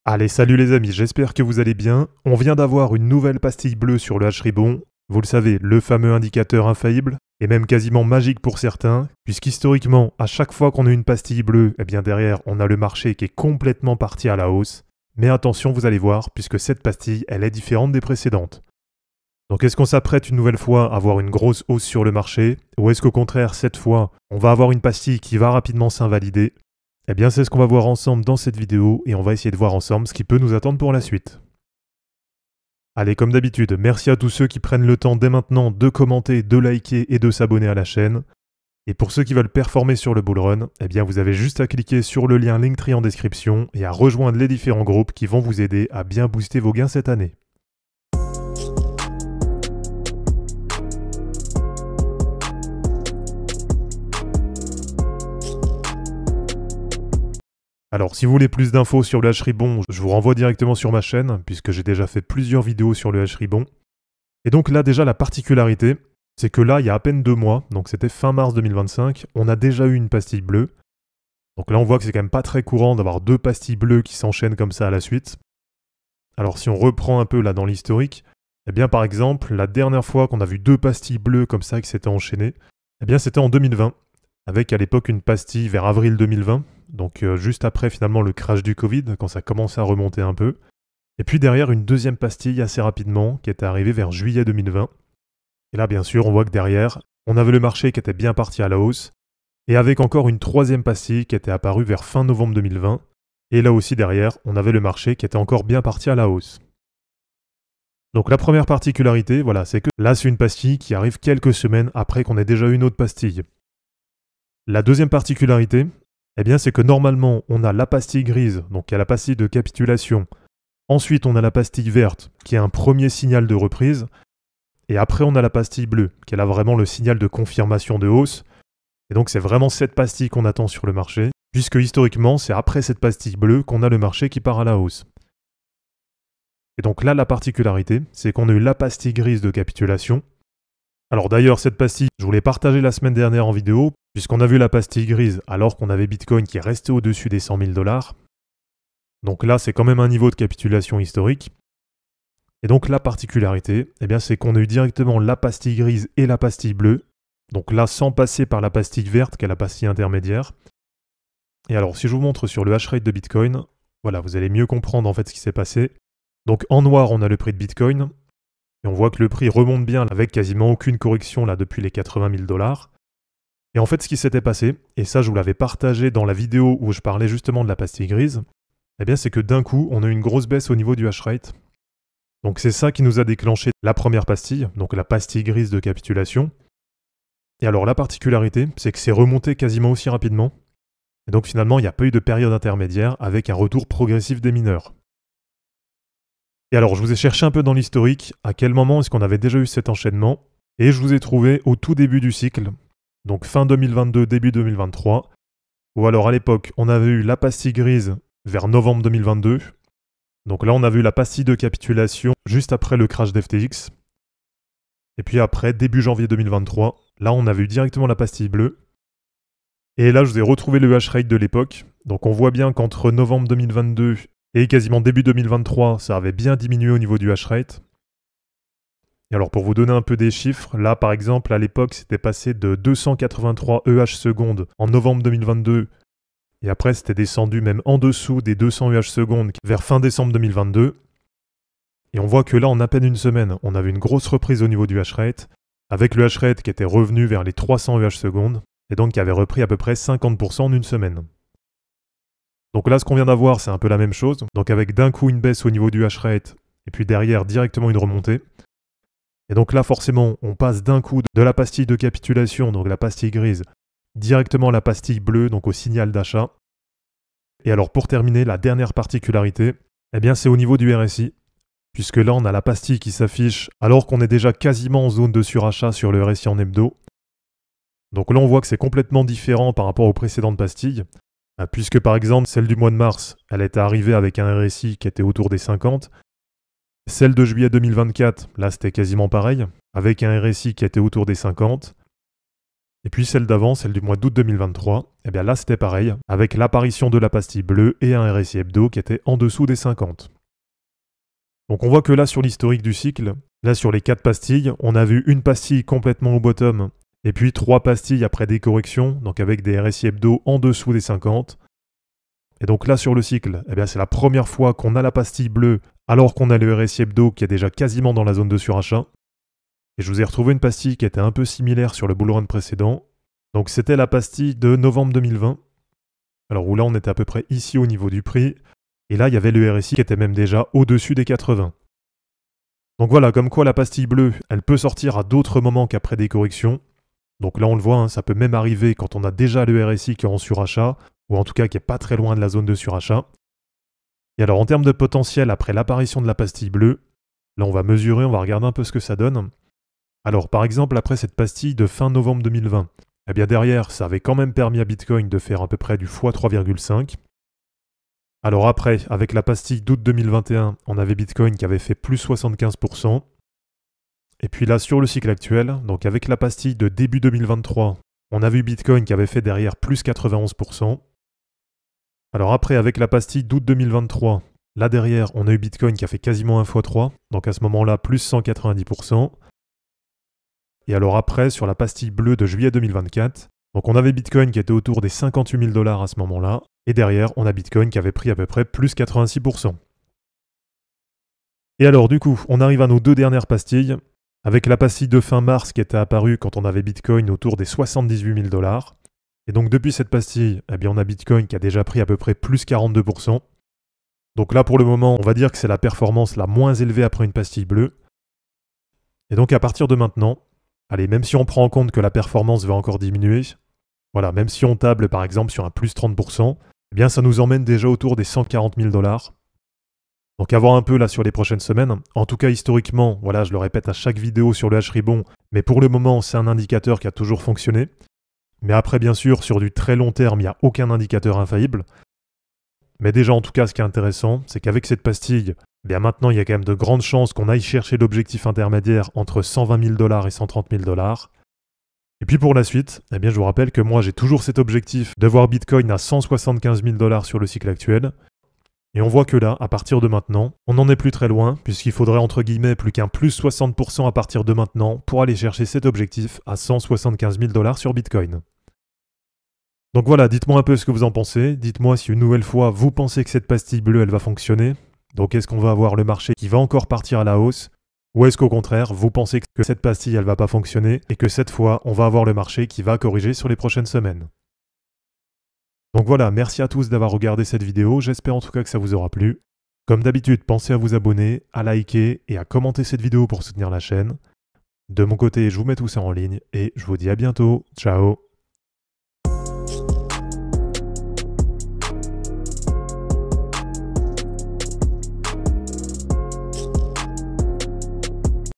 Allez, salut les amis, j'espère que vous allez bien. On vient d'avoir une nouvelle pastille bleue sur le H-Ribbon. Vous le savez, le fameux indicateur infaillible, et même quasiment magique pour certains, puisqu'historiquement, à chaque fois qu'on a une pastille bleue, eh bien derrière, on a le marché qui est complètement parti à la hausse. Mais attention, vous allez voir, puisque cette pastille, elle est différente des précédentes. Donc est-ce qu'on s'apprête une nouvelle fois à avoir une grosse hausse sur le marché, ou est-ce qu'au contraire, cette fois, on va avoir une pastille qui va rapidement s'invalider? Eh bien, c'est ce qu'on va voir ensemble dans cette vidéo, et on va essayer de voir ensemble ce qui peut nous attendre pour la suite. Allez, comme d'habitude, merci à tous ceux qui prennent le temps dès maintenant de commenter, de liker et de s'abonner à la chaîne. Et pour ceux qui veulent performer sur le bull run, eh bien vous avez juste à cliquer sur le lien Linktree en description et à rejoindre les différents groupes qui vont vous aider à bien booster vos gains cette année. Alors, si vous voulez plus d'infos sur le H-Ribbon, je vous renvoie directement sur ma chaîne, puisque j'ai déjà fait plusieurs vidéos sur le H-Ribbon. Et donc là, déjà, la particularité, c'est que là, il y a à peine 2 mois, donc c'était fin mars 2025, on a déjà eu une pastille bleue. Donc là, on voit que c'est quand même pas très courant d'avoir 2 pastilles bleues qui s'enchaînent comme ça à la suite. Alors, si on reprend un peu là dans l'historique, eh bien, par exemple, la dernière fois qu'on a vu 2 pastilles bleues comme ça qui s'étaient enchaînées, eh bien, c'était en 2020, avec à l'époque une pastille vers avril 2020. Donc juste après finalement le crash du Covid, quand ça commençait à remonter un peu. Et puis derrière une deuxième pastille assez rapidement, qui était arrivée vers juillet 2020. Et là bien sûr on voit que derrière, on avait le marché qui était bien parti à la hausse, et avec encore une troisième pastille qui était apparue vers fin novembre 2020. Et là aussi derrière, on avait le marché qui était encore bien parti à la hausse. Donc la première particularité, voilà, c'est que là c'est une pastille qui arrive quelques semaines après qu'on ait déjà eu une autre pastille. La deuxième particularité, eh bien, c'est que normalement, on a la pastille grise, donc il y a la pastille de capitulation. Ensuite, on a la pastille verte, qui est un premier signal de reprise. Et après, on a la pastille bleue, qui est là vraiment le signal de confirmation de hausse. Et donc, c'est vraiment cette pastille qu'on attend sur le marché, puisque historiquement, c'est après cette pastille bleue qu'on a le marché qui part à la hausse. Et donc là, la particularité, c'est qu'on a eu la pastille grise de capitulation. Alors d'ailleurs, cette pastille, je vous l'ai partagée la semaine dernière en vidéo, puisqu'on a vu la pastille grise alors qu'on avait Bitcoin qui est resté au-dessus des 100 000 $. Donc là, c'est quand même un niveau de capitulation historique. Et donc la particularité, eh bien, c'est qu'on a eu directement la pastille grise et la pastille bleue. Donc là, sans passer par la pastille verte qui est la pastille intermédiaire. Et alors, si je vous montre sur le hash rate de Bitcoin, voilà, vous allez mieux comprendre en fait ce qui s'est passé. Donc en noir, on a le prix de Bitcoin. Et on voit que le prix remonte bien avec quasiment aucune correction là depuis les 80 000 $. Et en fait, ce qui s'était passé, et ça je vous l'avais partagé dans la vidéo où je parlais justement de la pastille grise, eh bien c'est que d'un coup, on a eu une grosse baisse au niveau du hash rate. Donc c'est ça qui nous a déclenché la première pastille, donc la pastille grise de capitulation. Et alors la particularité, c'est que c'est remonté quasiment aussi rapidement. Et donc finalement, il n'y a pas eu de période intermédiaire avec un retour progressif des mineurs. Et alors, je vous ai cherché un peu dans l'historique, à quel moment est-ce qu'on avait déjà eu cet enchaînement, et je vous ai trouvé au tout début du cycle, donc fin 2022, début 2023, où alors à l'époque, on avait eu la pastille grise vers novembre 2022, donc là on a vu la pastille de capitulation juste après le crash d'FTX, et puis après, début janvier 2023, là on a vu directement la pastille bleue, et là je vous ai retrouvé le hash rate de l'époque, donc on voit bien qu'entre novembre 2022 et quasiment début 2023, ça avait bien diminué au niveau du hash rate. Et alors pour vous donner un peu des chiffres, là par exemple à l'époque c'était passé de 283 EH secondes en novembre 2022 et après c'était descendu même en dessous des 200 EH secondes vers fin décembre 2022. Et on voit que là en à peine une semaine, on avait une grosse reprise au niveau du hash rate avec le hash rate qui était revenu vers les 300 EH secondes et donc qui avait repris à peu près 50% en une semaine. Donc là, ce qu'on vient d'avoir, c'est un peu la même chose. Donc avec d'un coup une baisse au niveau du hash rate, et puis derrière directement une remontée. Et donc là, forcément, on passe d'un coup de la pastille de capitulation, donc la pastille grise, directement à la pastille bleue, donc au signal d'achat. Et alors pour terminer, la dernière particularité, eh bien c'est au niveau du RSI, puisque là on a la pastille qui s'affiche alors qu'on est déjà quasiment en zone de surachat sur le RSI en hebdo. Donc là on voit que c'est complètement différent par rapport aux précédentes pastilles. Puisque par exemple, celle du mois de mars, elle était arrivée avec un RSI qui était autour des 50. Celle de juillet 2024, là c'était quasiment pareil, avec un RSI qui était autour des 50. Et puis celle d'avant, celle du mois d'août 2023, eh bien là c'était pareil, avec l'apparition de la pastille bleue et un RSI hebdo qui était en dessous des 50. Donc on voit que là sur l'historique du cycle, là sur les 4 pastilles, on a vu une pastille complètement au bottom, et puis 3 pastilles après des corrections, donc avec des RSI hebdo en dessous des 50. Et donc là sur le cycle, eh bien c'est la première fois qu'on a la pastille bleue alors qu'on a le RSI hebdo qui est déjà quasiment dans la zone de surachat. Et je vous ai retrouvé une pastille qui était un peu similaire sur le bull run précédent. Donc c'était la pastille de novembre 2020. Alors où là on était à peu près ici au niveau du prix. Et là il y avait le RSI qui était même déjà au-dessus des 80. Donc voilà, comme quoi la pastille bleue, elle peut sortir à d'autres moments qu'après des corrections. Donc là on le voit, hein, ça peut même arriver quand on a déjà le RSI qui est en surachat, ou en tout cas qui est pas très loin de la zone de surachat. Et alors en termes de potentiel après l'apparition de la pastille bleue, là on va mesurer, on va regarder un peu ce que ça donne. Alors par exemple après cette pastille de fin novembre 2020, eh bien derrière ça avait quand même permis à Bitcoin de faire à peu près du x3,5. Alors après, avec la pastille d'août 2021, on avait Bitcoin qui avait fait plus 75%. Et puis là sur le cycle actuel, donc avec la pastille de début 2023, on a vu Bitcoin qui avait fait derrière plus 91%. Alors après avec la pastille d'août 2023, là derrière on a eu Bitcoin qui a fait quasiment 1 x 3, donc à ce moment-là plus 190%. Et alors après, sur la pastille bleue de juillet 2024, donc on avait Bitcoin qui était autour des 58 000 $ à ce moment-là, et derrière, on a Bitcoin qui avait pris à peu près plus 86%. Et alors du coup, on arrive à nos 2 dernières pastilles, avec la pastille de fin mars qui était apparue quand on avait Bitcoin autour des 78 000 $. Et donc depuis cette pastille, eh bien on a Bitcoin qui a déjà pris à peu près plus 42%. Donc là pour le moment, on va dire que c'est la performance la moins élevée après une pastille bleue. Et donc à partir de maintenant, allez, même si on prend en compte que la performance va encore diminuer, voilà, même si on table par exemple sur un plus 30%, eh bien ça nous emmène déjà autour des 140 000 $. Donc à voir un peu là sur les prochaines semaines. En tout cas historiquement, voilà, je le répète à chaque vidéo sur le H-Ribon, mais pour le moment c'est un indicateur qui a toujours fonctionné. Mais après bien sûr, sur du très long terme, il n'y a aucun indicateur infaillible. Mais déjà en tout cas ce qui est intéressant, c'est qu'avec cette pastille, eh bien maintenant il y a quand même de grandes chances qu'on aille chercher l'objectif intermédiaire entre 120 000 $ et 130 000 $. Et puis pour la suite, eh bien je vous rappelle que moi j'ai toujours cet objectif de voir Bitcoin à 175 000 $ sur le cycle actuel. Et on voit que là, à partir de maintenant, on n'en est plus très loin, puisqu'il faudrait entre guillemets plus qu'un plus 60% à partir de maintenant pour aller chercher cet objectif à 175 000 $ sur Bitcoin. Donc voilà, dites-moi un peu ce que vous en pensez, dites-moi si une nouvelle fois vous pensez que cette pastille bleue elle va fonctionner. Donc est-ce qu'on va avoir le marché qui va encore partir à la hausse? Ou est-ce qu'au contraire, vous pensez que cette pastille elle va pas fonctionner et que cette fois, on va avoir le marché qui va corriger sur les prochaines semaines? Donc voilà, merci à tous d'avoir regardé cette vidéo, j'espère en tout cas que ça vous aura plu. Comme d'habitude, pensez à vous abonner, à liker et à commenter cette vidéo pour soutenir la chaîne. De mon côté, je vous mets tout ça en ligne et je vous dis à bientôt. Ciao!